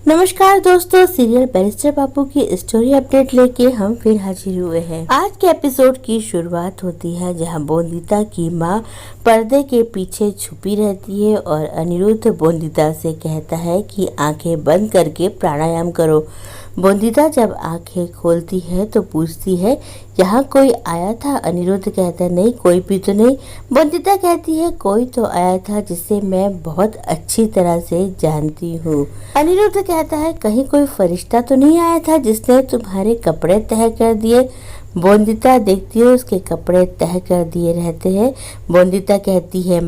नमस्कार दोस्तों, serial barrister बाबू की स्टोरी अपडेट लेके हम फिर हाजिर हुए हैं। आज के एपिसोड की शुरुआत होती है जहां बोंदिता की मां पर्दे के पीछे छुपी रहती है और अनिरुद्ध बोंदिता से कहता है कि आंखें बंद करके प्राणायाम करो। बोंदिता जब आंखें खोलती है तो पूछती है, यहाँ कोई आया था? अनिरुद्ध कहता है, नहीं, कोई भी तो नहीं। बोंदिता कहती है, कोई तो आया था जिसे मैं बहुत अच्छी तरह से जानती हूँ। अनिरुद्ध कहता है, कहीं कोई फरिश्ता तो नहीं आया था जिसने तुम्हारे कपड़े तह कर दिए? बोंदिता देखती है उसके कपड़े तह कर दिए रहते हैं। बोंदिता कहती है,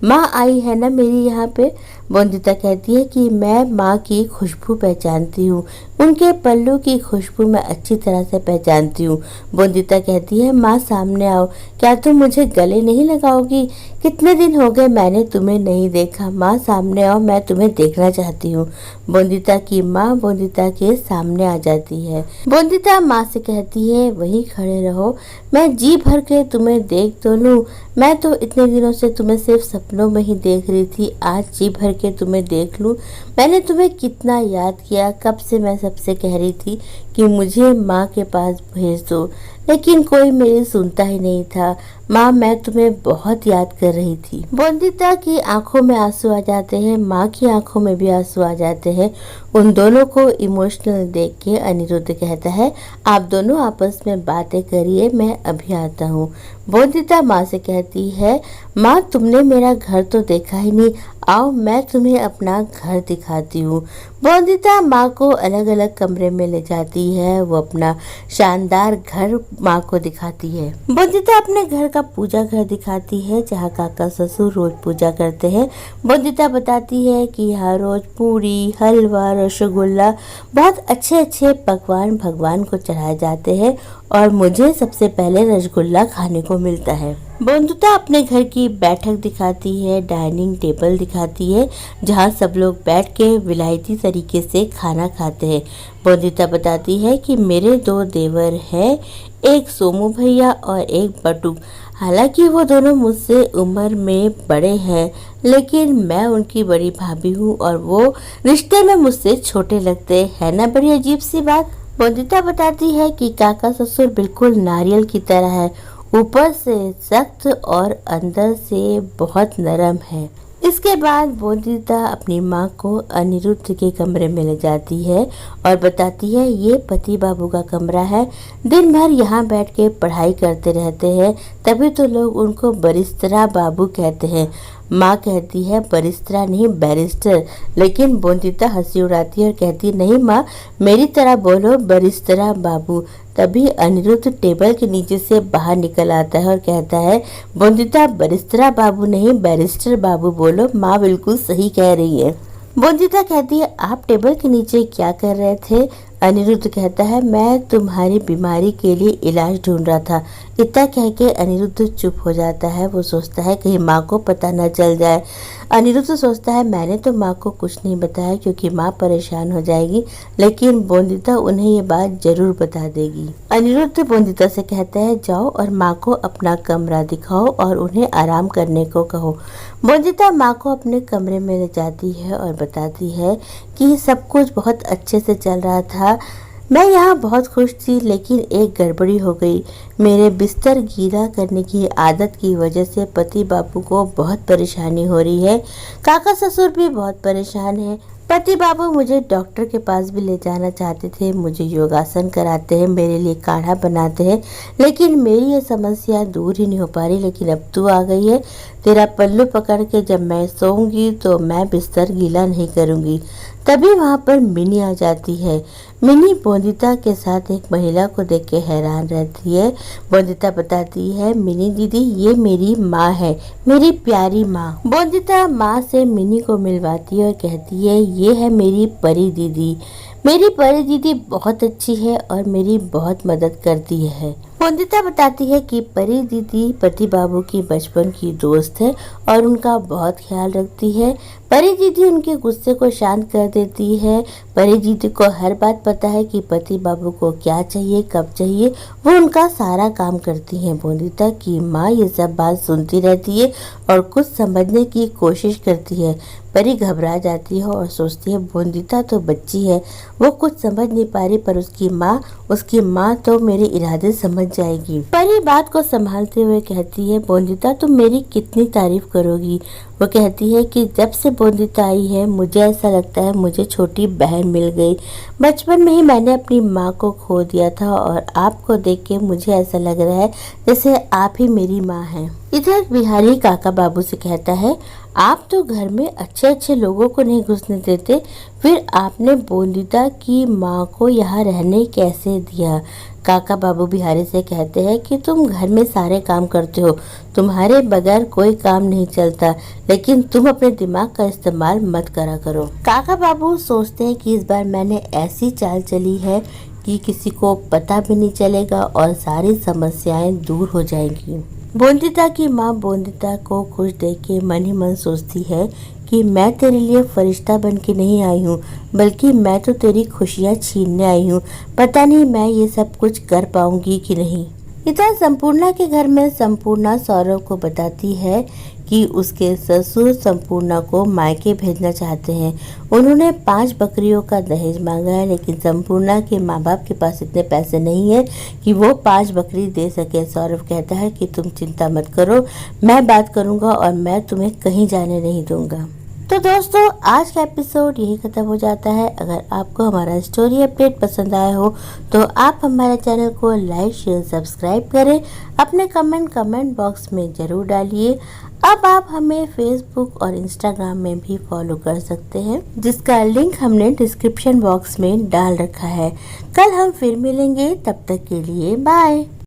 माँ आई है ना मेरी यहाँ पे? बोंदिता कहती है कि मैं माँ की खुशबू पहचानती हूँ, उनके पल्लू की खुशबू मैं अच्छी तरह से पहचानती हूँ। बोंदिता कहती है, माँ सामने आओ, क्या तुम मुझे गले नहीं लगाओगी? कितने दिन हो गए मैंने तुम्हें नहीं देखा। माँ सामने आओ, मैं तुम्हें देखना चाहती हूँ। बोंदिता की माँ बोंदिता के सामने आ जाती है। बोंदिता माँ से कहती है, वहीं खड़े रहो, मैं जी भर के तुम्हें देख तो लूं। मैं तो इतने दिनों से तुम्हें सिर्फ सपनों में ही देख रही थी, आज जी भर के तुम्हें देख लूं। मैंने तुम्हें कितना याद किया, कब से मैं सबसे कह रही थी कि मुझे माँ के पास भेज दो, लेकिन कोई मेरी सुनता ही नहीं था। माँ, मैं तुम्हें बहुत याद कर रही थी। बोंदिता की आंखों में आंसू आ जाते हैं, माँ की आंखों में भी आंसू आ जाते हैं। उन दोनों को इमोशनल देख के अनिरुद्ध कहता है, आप दोनों आपस में बातें करिए, मैं अभी आता हूँ। बोंदिता माँ से कहती है, माँ तुमने मेरा घर तो देखा ही नहीं, आओ मैं तुम्हें अपना घर दिखाती हूँ। बोंदिता माँ को अलग अलग कमरे में ले जाती है, वो अपना शानदार घर माँ को दिखाती है। बोंदिता अपने घर का पूजा घर दिखाती है जहाँ काका ससुर रोज पूजा करते हैं। बोंदिता बताती है कि यहाँ रोज पूरी, हलवा, रसगुल्ला, बहुत अच्छे अच्छे पकवान भगवान को चढ़ाए जाते हैं और मुझे सबसे पहले रसगुल्ला खाने को मिलता है। बोंदिता अपने घर की बैठक दिखाती है, डाइनिंग टेबल दिखाती है जहाँ सब लोग बैठ के विलायती तरीके से खाना खाते हैं। बोंदिता बताती है कि मेरे 2 देवर हैं, एक सोमू भैया और एक बटू। हालांकि वो दोनों मुझसे उम्र में बड़े हैं, लेकिन मैं उनकी बड़ी भाभी हूँ और वो रिश्ते में मुझसे छोटे लगते हैं ना। बड़ी अजीब सी बात। बोंदिता बताती है कि काका ससुर बिल्कुल नारियल की तरह है, ऊपर से सख्त और अंदर से बहुत नरम है। इसके बाद बोंदिता अपनी माँ को अनिरुद्ध के कमरे में ले जाती है और बताती है, ये पति बाबू का कमरा है, दिन भर यहाँ बैठ के पढ़ाई करते रहते हैं, तभी तो लोग उनको बरिस्त्रा बाबू कहते हैं। माँ कहती है, बरिस्त्रा नहीं, बैरिस्टर। लेकिन बोंदिता हंसी उड़ाती है और कहती है, नहीं माँ, मेरी तरह बोलो, बरिस्त्रा बाबू। तभी अनिरुद्ध टेबल के नीचे से बाहर निकल आता है और कहता है, बोंदिता बरिस्त्रा बाबू नहीं, बैरिस्टर बाबू बोलो, माँ बिल्कुल सही कह रही है। बोंदिता कहती है, आप टेबल के नीचे क्या कर रहे थे? अनिरुद्ध कहता है, मैं तुम्हारी बीमारी के लिए इलाज ढूंढ रहा था। इतना कह के अनिरुद्ध चुप हो जाता है। वो सोचता है कहीं माँ को पता न चल जाए। अनिरुद्ध सोचता है, मैंने तो माँ को कुछ नहीं बताया क्योंकि माँ परेशान हो जाएगी, लेकिन बोंदिता उन्हें ये बात जरूर बता देगी। अनिरुद्ध बोंदिता से कहता है, जाओ और माँ को अपना कमरा दिखाओ और उन्हें आराम करने को कहो। बोंदिता माँ को अपने कमरे में ले जाती है और बताती है कि सब कुछ बहुत अच्छे से चल रहा था, मैं यहाँ बहुत खुश थी, लेकिन एक गड़बड़ी हो गई। मेरे बिस्तर गीला करने की आदत की वजह से पति बाबू को बहुत परेशानी हो रही है, काका ससुर भी बहुत परेशान है। पति बाबू मुझे डॉक्टर के पास भी ले जाना चाहते थे, मुझे योगासन कराते हैं, मेरे लिए काढ़ा बनाते हैं, लेकिन मेरी ये समस्या दूर ही नहीं हो पा रही। लेकिन अब तू आ गई है, तेरा पल्लू पकड़ के जब मैं सोऊंगी तो मैं बिस्तर गीला नहीं करूंगी। तभी वहाँ पर मिनी आ जाती है। मिनी बोंदिता के साथ एक महिला को देख के हैरान रहती है। बोंदिता बताती है, मिनी दीदी, ये मेरी माँ है, मेरी प्यारी माँ। बोंदिता माँ से मिनी को मिलवाती है और कहती है, ये है मेरी परी दीदी। मेरी परी दीदी बहुत अच्छी है और मेरी बहुत मदद करती है। वंदिता बताती है कि परी दीदी पति बाबू की बचपन की दोस्त है और उनका बहुत ख्याल रखती है। परी दीदी उनके गुस्से को शांत कर देती है। परी दीदी को हर बात पता है कि पति बाबू को क्या चाहिए, कब चाहिए, वो उनका सारा काम करती हैं। वंदिता की माँ ये सब बात सुनती रहती है और कुछ समझने की कोशिश करती है। परी घबरा जाती है और सोचती है वंदिता तो बच्ची है, वो कुछ समझ नहीं पा रही, पर उसकी माँ तो मेरे इरादे समझ जाएगी। परी बात को संभालते हुए कहती है वंदिता तुम मेरी कितनी तारीफ करोगी। वो कहती है कि जब से वंदिता आई है मुझे ऐसा लगता है मुझे छोटी बहन मिल गई। बचपन में ही मैंने अपनी माँ को खो दिया था और आपको देख के मुझे ऐसा लग रहा है जैसे आप ही मेरी माँ हैं। इधर बिहारी काका बाबू से कहता है आप तो घर में अच्छे अच्छे लोगों को नहीं घुसने देते, फिर आपने वंदिता की माँ को यहाँ रहने कैसे दिया। काका बाबू बिहारी से कहते हैं कि तुम घर में सारे काम करते हो, तुम्हारे बगैर कोई काम नहीं चलता, लेकिन तुम अपने दिमाग का इस्तेमाल मत करा करो। काका बाबू सोचते हैं कि इस बार मैंने ऐसी चाल चली है कि किसी को पता भी नहीं चलेगा और सारी समस्याएं दूर हो जाएंगी। वंदिता की माँ वंदिता को खुश देख के मन ही मन सोचती है कि मैं तेरे लिए फरिश्ता बन के नहीं आई हूँ, बल्कि मैं तो तेरी खुशियाँ छीनने आई हूँ। पता नहीं मैं ये सब कुछ कर पाऊंगी कि नहीं। इधर संपूर्णा के घर में संपूर्णा सौरभ को बताती है कि उसके ससुर संपूर्णा को मायके भेजना चाहते हैं। उन्होंने 5 बकरियों का दहेज मांगा है, लेकिन संपूर्णा के माँ बाप के पास इतने पैसे नहीं है कि वो 5 बकरी दे सके। सौरभ कहता है कि तुम चिंता मत करो, मैं बात करूंगा और मैं तुम्हें कहीं जाने नहीं दूंगा। तो दोस्तों आज का एपिसोड यही खत्म हो जाता है। अगर आपको हमारा स्टोरी अपडेट पसंद आया हो तो आप हमारे चैनल को लाइक, शेयर, सब्सक्राइब करें। अपने कमेंट बॉक्स में ज़रूर डालिए। अब आप हमें फेसबुक और इंस्टाग्राम में भी फॉलो कर सकते हैं, जिसका लिंक हमने डिस्क्रिप्शन बॉक्स में डाल रखा है। कल हम फिर मिलेंगे, तब तक के लिए बाय।